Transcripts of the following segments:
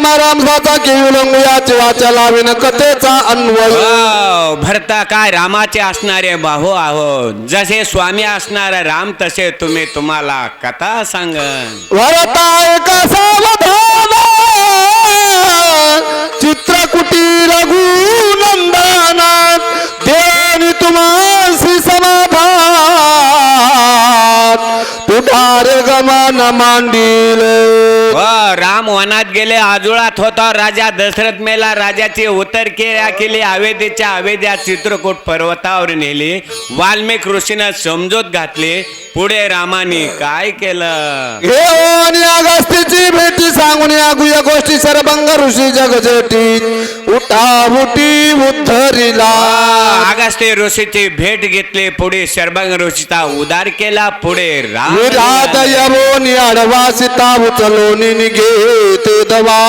रामसाचा केवी लंगुयाची वाचा लावीन कथेचा अन्वय. भरता काय रामाचे असणारे बाहू आहोत, जसे स्वामी असणारा राम तसे तुम्ही तुम्हाला कथा सांगन. भरता एक सावधान चित्रकुटी रघुनंदन देणी तुम्हासी समाधान तुझारे गमन मांडीले. राम वनात गेले, आजुळात होता राजा दशरथ मेला. राजाची उतर केली अवेदीच्या अवेद्या चित्रकूट पर्वतावर नेली. वाल्मिक ऋषीनं समजूत घातली. पुढे रामाने काय केलं? घेऊन अगस्तीची भेटी सांगून या गोष्टी सरभंग ऋषी जगजेटी उठाउटी उद्धरिला. अगस्ती ऋषीची भेट घेतली. पुढे शरभंग ऋषीचा उद्धार केला. पुढे विराट यवोनी आडवा सीता उचलोनी निघे ते दवा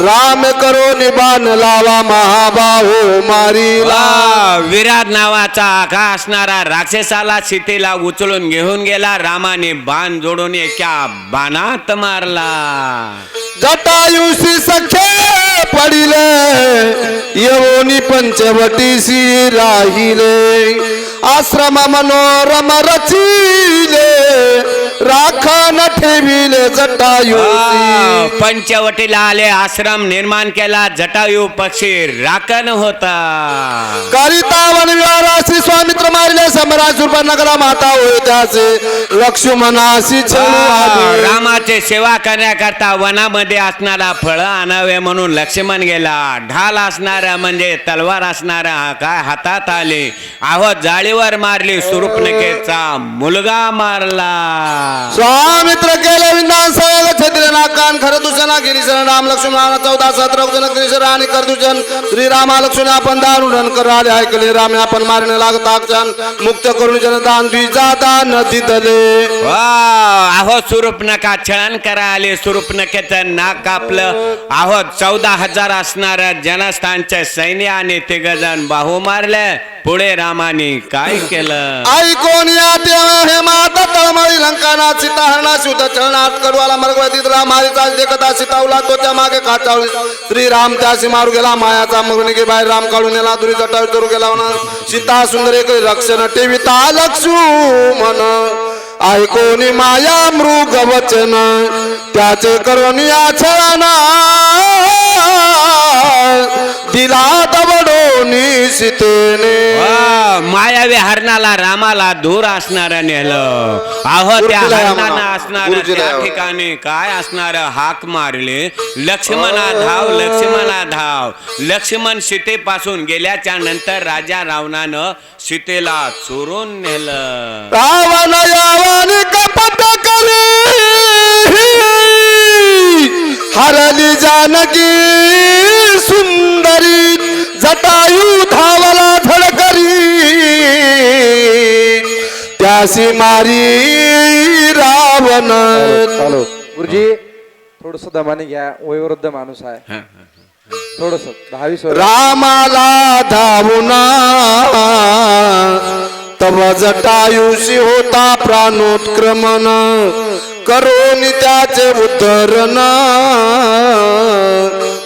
राम करो निबान लावा महाबाहो मारीला. विराट नावाचा आघा असणारा राक्षसाला सीतेला उचलून घेऊन गेला. रामाने बाण जोडून एका बाणात मारला. जटायुषी सखे पडिले यवोनी पंचवटीसी राहिले. आश्रम मनोरम रचिले राखण ठेविले जटायुषी. पंचवटीला आले, आश्रम निर्माण केला. जटायू पक्षी राखण होता. करिता वनविहारासी स्वामित्र मारिले समरास नगरा माता होय त्याचे लक्ष्मणाशी रामाचे सेवा करण्याकरता वनामध्ये असणारा फळ आणावे म्हणून लक्ष्मण गेला. ढाल असणारा म्हणजे तलवार असणारा काय हातात आले. आहोत जाळीवर मारली. सुरूपनखेचा मुलगा मारला. स्वामित्र केले विधान सगळ छत्रीना कान खर दुसना गिरीशन राम लक्ष्मण 14-17 गिरीशन आणि करदुषण श्री रामा लक्ष्मण आपण दारुण कराले ऐकले. राम आपण मारणे लागता क्षण मुक्त करून जनदान द्विजा दान दिदले. आहो सुरूपनखा छळण करा आले. सुरूपनखेचं नाक कापलं. आहो 14,000 असणार जनस्थानचे सैन्य आणि 3 जण बाहू मारले. पुढे रामाने काय केलं? ऐकून या तेव्हा हे माता तळमळी लंकाना सीता हरणा शुद्ध चरणात कडवाला मरगवतीत रामारीचा देखता सीतावला तोच्या मागे काचावली. श्रीराम त्याशी मारू गेला. मायाचा मगने गे बाहेर राम काढून नेला. दुरी जटावर चरू गेला सीता सुंदर एक रक्षण ठेविता लक्ष्मण ऐकोनी माया मृग वचन त्याचे करून या छळना दिला दवडोनी सीतेने. मायावी हरणाला रामाला दूर असणार नेलं. आहो त्या हरणानं असणार त्या ठिकाणी काय असणार हाक मारले. लक्ष्मणा धाव, लक्ष्मणा धाव. लक्ष्मण सीतेपासून गेल्याच्या नंतर राजा रावणानं सीतेला चोरून नेलं. रावण यावानी कपट करी हरली जानकी सुंदरी जटायू धावला धडकरी त्यासी मारी रावण. गुरुजी थोडस दमाने घ्या. वयोवृद्ध माणूस आहे. थोडस 10-20 रामाला धावुना तव जटायुषी होता प्राणोत्क्रमण करून त्याचे उद्धरण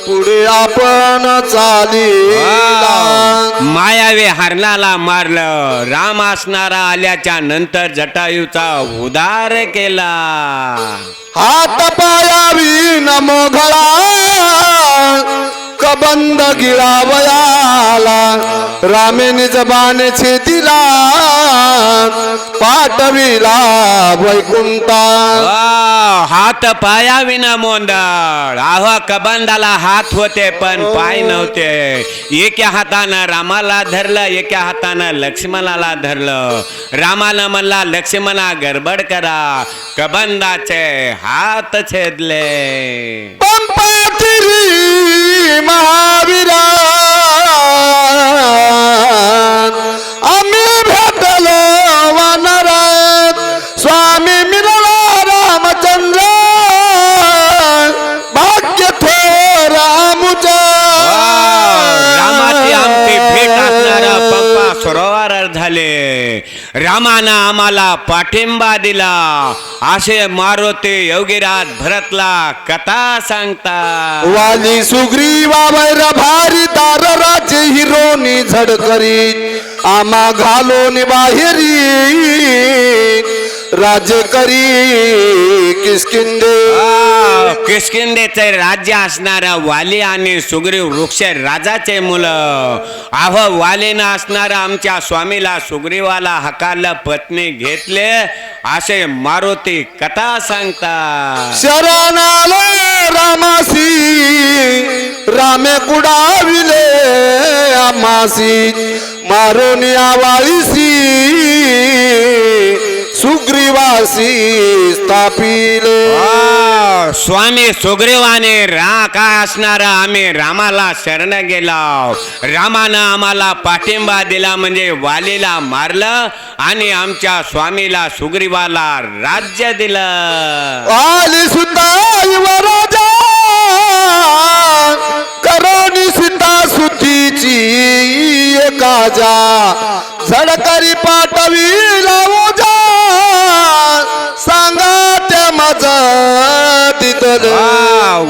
पुढे आपण चालीला. मायावी हरणाला मारलं. राम असणारा आल्याच्या नंतर जटायूचा उद्धार केला. हात पायावी नमोघळा कबंद गिळावयाला रामे निज बाणे छेदिला पाठविला वैकुंठा. हात पाया विना मोंदळ. आहो कबंदाला हात होते पण पाय नव्हते. एका हातानं रामाला धरलं, एका हातानं लक्ष्मणाला धरलं. रामानं म्हणला लक्ष्मणा गडबड करा. कबंदाचे हात छेदले. महावीरा आम्ही भेटलो वानरात स्वामी मिळाला रामचंद्र भाग्य थोर आमुचा. रामाची आमची भेट असणारा पंपा सरोवर झाले. वाले रामानं आम्हाला पाठिंबा दिला असे मारुती योगीराज भरतला कथा सांगतात. वाली सुग्रीवा वैर भारी दार राज्य हिरोनी झड करी आम्हा घालून बाहेरी राज्य करी किसकिंदे. किष्किंधेचे राज्य असणार वाली आणि सुग्रीव वृक्ष राजाचे मुलं. वालीनं असणार आमच्या स्वामीला सुग्रीवाला हकारला पत्नी घेतले असे मारुती कथा सांगतात. शरणाले रामासी रामे कुडाविले आमासी मारून आवाळीसी सुग्रीवासी स्थापिले. स्वामी सुग्रीवाने काय असणार आम्ही रामाला शरण गेलो. रामानं आम्हाला पाठिंबा दिला म्हणजे वालीला मारलं आणि आमच्या स्वामीला सुग्रीवाला राज्य दिलं. वाली सुद्धा युवराजा करोनी सीता सुतीची एकाजा झडकरी पाठवी लावू जा सांगा त्या माझा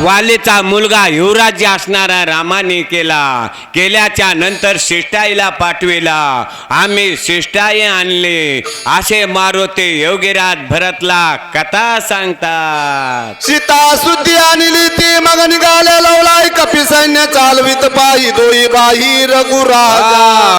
वालीचा मुलगा युवराज्य असणारा रामाने केल्याच्या नंतर शिष्टाईला पाठविला. आम्ही शिष्टाई आणली असे मारुती योगीराज भरतला कथा सांगतात. सीता सुद्धी आणली ती मग निघाल्या लावलाय कपी सैन्य चालवित पायी दोई बाही रघुराजा.